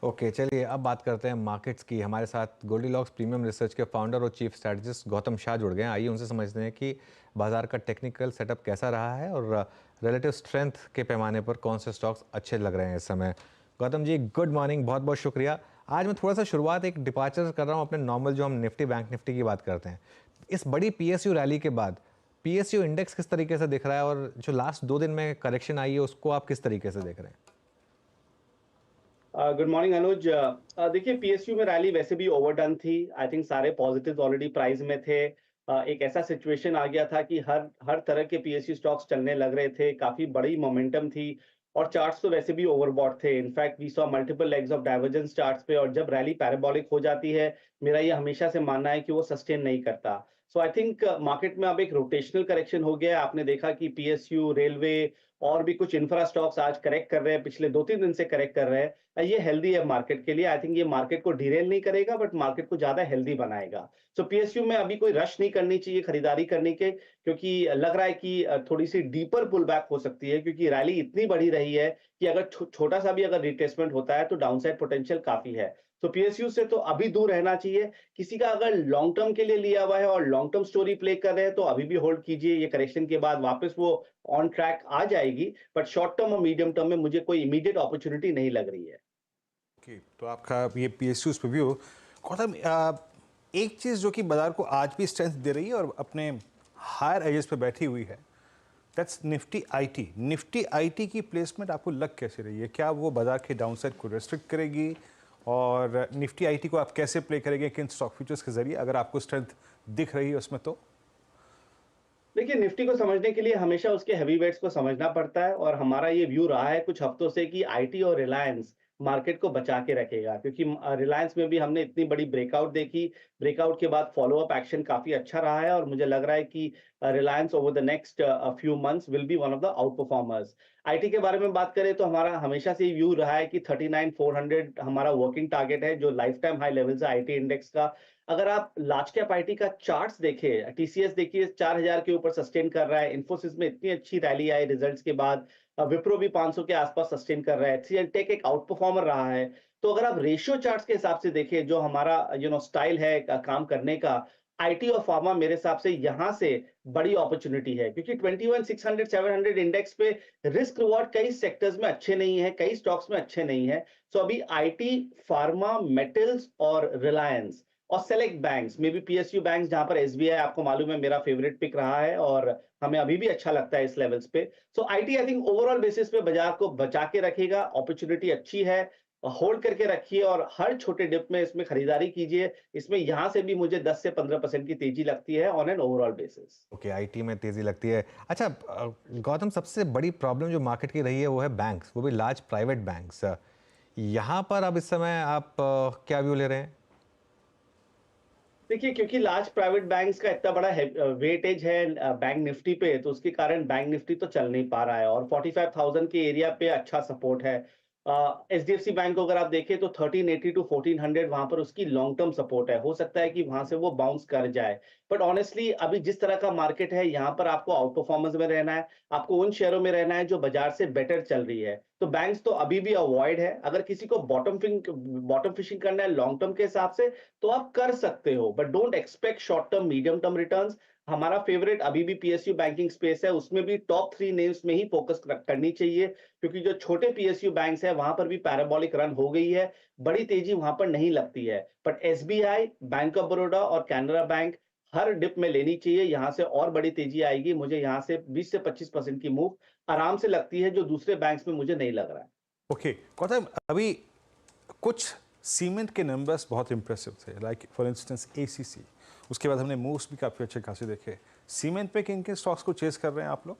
Okay, चलिए अब बात करते हैं मार्केट्स की। हमारे साथ गोल्डीलॉक्स प्रीमियम रिसर्च के फाउंडर और चीफ स्ट्रैटेजिस्ट गौतम शाह जुड़ गए हैं। आइए उनसे समझते हैं कि बाजार का टेक्निकल सेटअप कैसा रहा है और रिलेटिव स्ट्रेंथ के पैमाने पर कौन से स्टॉक्स अच्छे लग रहे हैं इस समय। गौतम जी, गुड मॉर्निंग, बहुत बहुत शुक्रिया। आज मैं थोड़ा सा शुरुआत एक डिपार्चर कर रहा हूँ अपने नॉर्मल जो हम निफ्टी बैंक निफ्टी की बात करते हैं। इस बड़ी पीएसयू रैली के बाद पीएसयू इंडेक्स किस तरीके से दिख रहा है और जो लास्ट 2 दिन में करेक्शन आई है उसको आप किस तरीके से देख रहे हैं? गुड मॉर्निंग अनुज। देखिए, पीएसयू में रैली वैसे भी ओवरडन थी। आई थिंक सारे पॉजिटिव ऑलरेडी प्राइस में थे। एक ऐसा सिचुएशन आ गया था कि हर हर तरह के पीएसयू स्टॉक्स चलने लग रहे थे, काफी बड़ी मोमेंटम थी और चार्ट्स तो वैसे भी ओवरबॉट थे। In fact we saw multiple legs of divergence charts पे, और जब रैली पैराबोलिक हो जाती है, मेरा ये हमेशा से मानना है कि वो सस्टेन नहीं करता। सो आई थिंक मार्केट में अब एक रोटेशनल करेक्शन हो गया है। आपने देखा कि पीएसयू, रेलवे और भी कुछ इंफ्रा स्टॉक्स आज करेक्ट कर रहे हैं, पिछले 2-3 दिन से करेक्ट कर रहे हैं। ये हेल्दी है मार्केट के लिए। आई थिंक ये मार्केट को डिरेल नहीं करेगा, बट मार्केट को ज्यादा हेल्दी बनाएगा। सो पीएसयू में अभी कोई रश नहीं करनी चाहिए खरीदारी करने के, क्योंकि लग रहा है कि थोड़ी सी डीपर पुल बैक हो सकती है, क्योंकि रैली इतनी बड़ी रही है कि अगर छोटा सा भी अगर रिट्रेसमेंट होता है तो डाउनसाइड पोटेंशियल काफी है। तो पीएसयू से तो अभी दूर रहना चाहिए। किसी का अगर लॉन्ग टर्म के लिए लिया हुआ है और लॉन्ग टर्म स्टोरी प्ले कर रहे हैं तो अभी भी होल्ड कीजिए। ये करेक्शन के बाद वापस वो ऑन ट्रैक आ जाएगी, बट शॉर्ट टर्म और मीडियम टर्म में मुझे कोई इमीडिएट अपॉर्चुनिटी नहीं लग रही है। ओके, तो आपका ये पीएसयू पे भी हो। गौतम, एक चीज़ जो कि बाजार को आज भी स्ट्रेंथ दे रही है और अपने हायर एजेस पे बैठी हुई है, that's Nifty IT. Nifty IT की प्लेसमेंट आपको लग कैसे रही है? क्या वो बाजार के डाउनसाइड को रेस्ट्रिक्ट करेगी? और निफ्टी आईटी को आप कैसे प्ले करेंगे, किन स्टॉक फ्यूचर्स के जरिए, अगर आपको स्ट्रेंथ दिख रही है उसमें तो? देखिए, निफ्टी को समझने के लिए हमेशा उसके हेवीवेट्स को समझना पड़ता है, और हमारा ये व्यू रहा है कुछ हफ्तों से कि आईटी और रिलायंस मार्केट को बचा के रखेगा, क्योंकि रिलायंस में भी हमने इतनी बड़ी ब्रेकआउट देखी। ब्रेकआउट के बाद फॉलो अप एक्शन काफी अच्छा रहा है, और मुझे लग रहा है कि Reliance over the next few months will be one of the out performers. IT के बारे में बात करें तो हमारा हमेशा से व्यू रहा है कि 39,400 हमारा वर्किंग टारगेट है, जो लाइफ टाइम हाई लेवल्स है आईटी इंडेक्स का। अगर आप लार्ज कैप आईटी का चार्ट्स देखें, टीसीएस देखिए 4000 के ऊपर सस्टेन कर रहा है। इन्फोसिस में इतनी अच्छी रैली आई रिजल्ट्स के बाद। विप्रो भी 500 के आसपास सस्टेन कर रहा है। एचसीएल टेक एक आउट परफॉर्मर रहा है। तो अगर आप रेशियो चार्ट्स के हिसाब से देखें, जो हमारा स्टाइल है काम करने का, आईटी और फार्मा मेरे हिसाब से यहाँ से बड़ी अपॉर्चुनिटी है, क्योंकि 21,600 700 इंडेक्स पे रिस्क रिवॉर्ड कई सेक्टर्स में अच्छे नहीं है, कई स्टॉक्स में अच्छे नहीं है। सो अभी आईटी, फार्मा, मेटल्स और रिलायंस और सेलेक्ट बैंक्स में भी, पीएसयू बैंक्स जहां पर एसबीआई आपको मालूम है मेरा फेवरेट पिक रहा है और हमें अभी भी अच्छा लगता है इस लेवल्स पे। So IT I think overall basis पे बाजार को बचा के रखेगा। अपॉर्चुनिटी अच्छी है, होल्ड करके रखिए और हर छोटे डिप में इसमें खरीदारी कीजिए। इसमें यहां से भी मुझे 10 से 15% की तेजी लगती है on an overall basis. Okay, IT में तेजी लगती है। अच्छा, गौतम, सबसे बड़ी प्रॉब्लम जो मार्केट की रही है वो है बैंक्स, वो भी लार्ज प्राइवेट बैंक्स। यहाँ पर अब इस समय आप क्या व्यू ले रहे हैं? देखिए, क्योंकि लार्ज प्राइवेट बैंक्स का इतना बड़ा वेटेज है बैंक निफ्टी पे, तो उसके कारण बैंक निफ्टी तो चल नहीं पा रहा है, और 45,000 के एरिया पे अच्छा सपोर्ट है। एचडीएफसी बैंक को अगर आप देखें तो 1380 टू 1400 वहां पर उसकी लॉन्ग टर्म सपोर्ट है। हो सकता है कि वहां से वो बाउंस कर जाए, बट ऑनेस्टली अभी जिस तरह का मार्केट है, यहाँ पर आपको आउट परफॉर्मेंस में रहना है। आपको उन शेयरों में रहना है जो बाजार से बेटर चल रही है। तो बैंक्स तो अभी भी अवॉइड है। अगर किसी को बॉटम फिशिंग करना है लॉन्ग टर्म के हिसाब से, तो आप कर सकते हो, but don't expect short term medium term returns. हमारा फेवरेट अभी भी पीएसयू बैंकिंग स्पेस है, उसमें भी टॉप 3 नेम्स में ही फोकस करनी चाहिए, क्योंकि जो छोटे पीएसयू बैंक्स है वहां पर भी पैराबोलिक रन हो गई है। बड़ी तेजी वहां पर नहीं लगती है, but SBI, bank of Baroda और कैनरा बैंक हर डिप में लेनी चाहिए। यहां से और बड़ी तेजी आएगी। मुझे यहां से 20 से 25% की मूव आराम से लगती है, जो दूसरे बैंक्स में मुझे नहीं लग रहा है। ओके गौतम, अभी कुछ सीमेंट के नंबर्स बहुत इंप्रेसिव थे, लाइक फॉर इंस्टेंस एसीसी। उसके बाद हमने मूव्स भी काफ़ी अच्छे खासे देखे। सीमेंट पे किन किन स्टॉक्स को चेस कर रहे हैं आप लोग?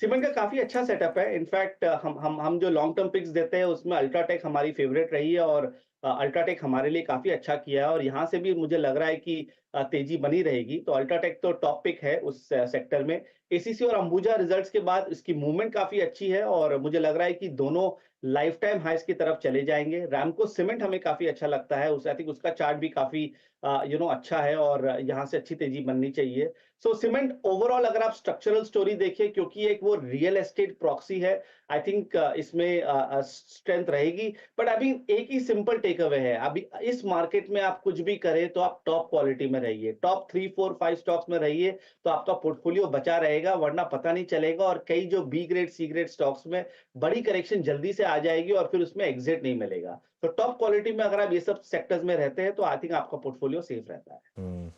सीमेंट का काफी अच्छा सेटअप है। इनफैक्ट हम जो लॉन्ग टर्म पिक्स देते हैं उसमें अल्ट्राटेक हमारी फेवरेट रही है, और अल्ट्राटेक हमारे लिए काफी अच्छा किया है, और यहाँ से भी मुझे लग रहा है कि तेजी बनी रहेगी। तो अल्ट्राटेक तो टॉप पिक है उस सेक्टर में। एसीसी और अंबुजा रिजल्ट्स के बाद इसकी मूवमेंट काफी अच्छी है, और मुझे लग रहा है कि दोनों लाइफ टाइम हाइस की तरफ चले जाएंगे। रैमको सीमेंट हमें काफी अच्छा लगता है, उस आई थिंक उसका चार्ट भी काफी अच्छा है, और यहाँ से अच्छी तेजी बननी चाहिए। सो सीमेंट ओवरऑल अगर आप स्ट्रक्चरल स्टोरी देखिए, क्योंकि एक वो रियल एस्टेट प्रॉक्सी है, आई थिंक इसमें स्ट्रेंथ रहेगी। बट अभी एक ही सिंपल टेक अवे है, अभी इस मार्केट में आप कुछ भी करें तो आप टॉप क्वालिटी में रहिए, टॉप 3 4 5 स्टॉक्स में रहिए, तो आपका पोर्टफोलियो बचा रहेगा, वरना पता नहीं चलेगा और कई जो B grade C grade stocks में बड़ी करेक्शन जल्दी से आ जाएगी और फिर उसमें एग्जिट नहीं मिलेगा। तो टॉप क्वालिटी में अगर आप ये सब सेक्टर्स में रहते हैं तो आई थिंक आपका पोर्टफोलियो सेफ रहता है।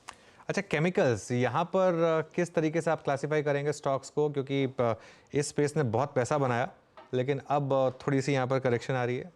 अच्छा, केमिकल्स यहाँ पर किस तरीके से आप क्लासिफाई करेंगे स्टॉक्स को, क्योंकि इस स्पेस ने बहुत पैसा बनाया लेकिन अब थोड़ी सी यहाँ पर करेक्शन आ रही है।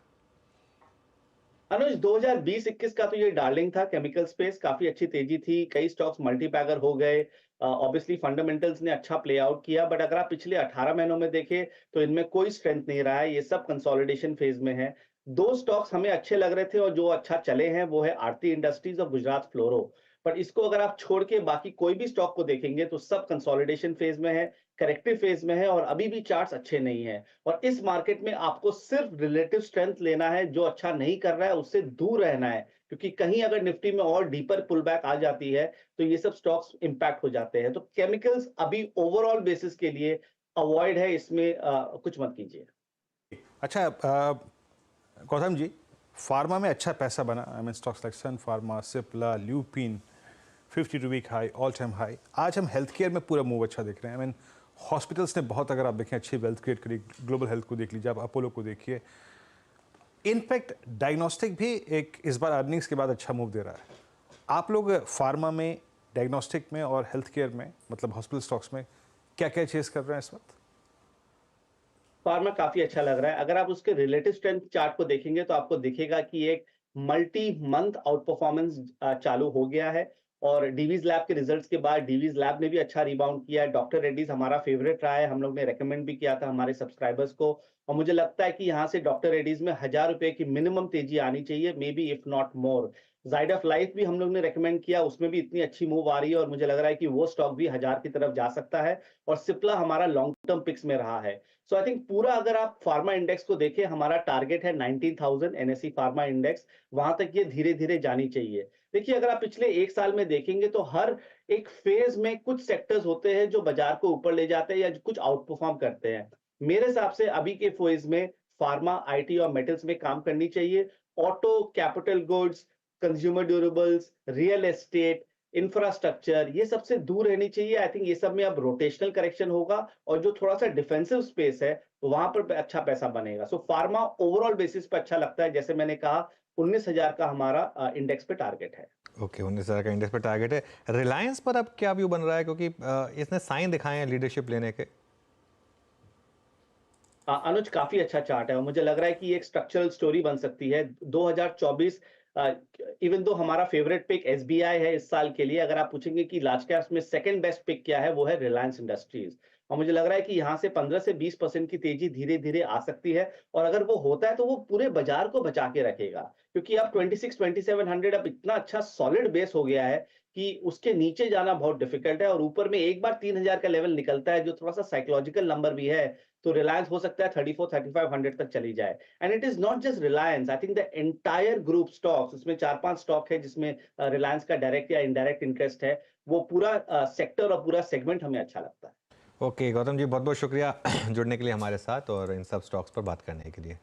अनुज 2020-21 का तो ये डार्लिंग था, केमिकल स्पेस काफी अच्छी तेजी थी, कई स्टॉक्स मल्टीबैगर हो गए, ऑब्वियसली फंडामेंटल्स ने अच्छा प्ले आउट किया, बट अगर आप पिछले 18 महीनों में देखें तो इनमें कोई स्ट्रेंथ नहीं रहा है, ये सब कंसोलिडेशन फेज में है। दो स्टॉक्स हमें अच्छे लग रहे थे और जो अच्छा चले हैं वो है आरती इंडस्ट्रीज और गुजरात फ्लोरो। पर इसको अगर आप छोड़ के बाकी कोई भी स्टॉक को देखेंगे तो सब कंसोलिडेशन फेज में है, करेक्टिव फेज में है और अभी भी चार्ट्स अच्छे नहीं है। और इस मार्केट में आपको सिर्फ रिलेटिव स्ट्रेंथ लेना है, जो अच्छा नहीं कर रहा है उससे दूर रहना है, क्योंकि कहीं अगर निफ्टी में और डीपर पुल बैक आ जाती है तो ये सब स्टॉक्स इंपैक्ट हो जाते हैं। तो केमिकल्स अभी ओवरऑल बेसिस के लिए अवॉइड है, इसमें कुछ मत कीजिए। अच्छा, गौतम जी, फार्मा में अच्छा पैसा बना, I mean stocks like Sun Pharma, Cipla, Lupin, 52 week high, all time high. आज हम हेल्थ केयर में पूरा मूव अच्छा देख रहे हैं। आई मीन हॉस्पिटल्स ने बहुत, अगर आप देखें, अच्छी वेल्थ क्रिएट करी। ग्लोबल हेल्थ को देख लीजिए, आप अपोलो को देखिए। इनफैक्ट डायग्नोस्टिक भी एक इस बार अर्निंग्स के बाद अच्छा मूव दे रहा है। आप लोग फार्मा में, डायग्नोस्टिक में और हेल्थ केयर में, मतलब हॉस्पिटल स्टॉक्स में क्या क्या चेस कर रहे हैं इस वक्त? फार्मा काफी अच्छा लग रहा है। अगर आप उसके रिलेटिव स्ट्रेंथ चार्ट को देखेंगे तो आपको दिखेगा कि एक मल्टी मंथ आउट परफॉर्मेंस चालू हो गया है और डीवीज लैब के रिजल्ट्स के बाद डीवीज लैब ने भी अच्छा रिबाउंड किया है। डॉक्टर रेड्डीज हमारा फेवरेट रहा है, हम लोग ने रेकमेंड भी किया था हमारे सब्सक्राइबर्स को, और मुझे लगता है कि यहाँ से डॉक्टर रेड्डीज में 1000 रुपए की मिनिमम तेजी आनी चाहिए, maybe if not more. जाइड ऑफ लाइफ भी हम लोग ने रेकमेंड किया, उसमें भी इतनी अच्छी मूव आ रही है और मुझे लग रहा है कि वो स्टॉक भी 1000 की तरफ जा सकता है। और सिप्ला हमारा लॉन्ग टर्म पिक्स में रहा है। सो आई थिंक पूरा अगर आप फार्मा इंडेक्स को देखें, हमारा टारगेट है 19,000 एनएसई फार्मा इंडेक्स, वहां तक ये धीरे धीरे जानी चाहिए। देखिए, अगर आप पिछले एक साल में देखेंगे तो हर एक फेज में कुछ सेक्टर्स होते हैं जो बाजार को ऊपर ले जाते हैं या कुछ आउट परफॉर्म करते हैं। मेरे हिसाब से अभी के फेज में फार्मा, आईटी और मेटल्स में काम करनी चाहिए। Auto, capital goods, consumer durables, real estate, infrastructure, ये सबसे दूर रहनी चाहिए। आई थिंक ये सब में अब रोटेशनल करेक्शन होगा और जो थोड़ा सा डिफेंसिव स्पेस है वहां पर अच्छा पैसा बनेगा। सो फार्मा ओवरऑल बेसिस पे अच्छा लगता है। जैसे मैंने कहा, 19,000 का हमारा इंडेक्स पे टारगेट है। ओके, 19,000 का इंडेक्स पर टारगेट है। रिलायंस पर अब क्या व्यू बन रहा है, क्योंकि इसने साइन दिखाए हैं लीडरशिप लेने के। अनुज काफी अच्छा चार्ट है और मुझे लग रहा है कि ये एक स्ट्रक्चरल स्टोरी बन सकती है। 2024 इवन दो हमारा फेवरेट पिक एसबीआई है इस साल के लिए, अगर आप पूछेंगे कि लार्ज कैप्स में सेकंड बेस्ट पिक क्या है, वो है रिलायंस इंडस्ट्रीज। और मुझे लग रहा है कि यहाँ से 15 से 20% की तेजी धीरे धीरे आ सकती है और अगर वो होता है तो वो पूरे बाजार को बचा के रखेगा, क्योंकि अब 26-2700 अब इतना अच्छा सॉलिड बेस हो गया है कि उसके नीचे जाना बहुत डिफिकल्ट है और ऊपर में एक बार 3000 का लेवल निकलता है जो थोड़ा सा साइकोलॉजिकल नंबर भी है, तो रिलायंस हो सकता है 34-3500 तक चली जाए। And it is not just Reliance, I think the entire group stocks, उसमें 4-5 स्टॉक है जिसमें रिलायंस का डायरेक्ट या इनडायरेक्ट इंटरेस्ट है, वो पूरा सेक्टर और पूरा सेगमेंट हमें अच्छा लगता है। ओके गौतम जी, बहुत बहुत शुक्रिया जुड़ने के लिए हमारे साथ और इन सब स्टॉक्स पर बात करने के लिए।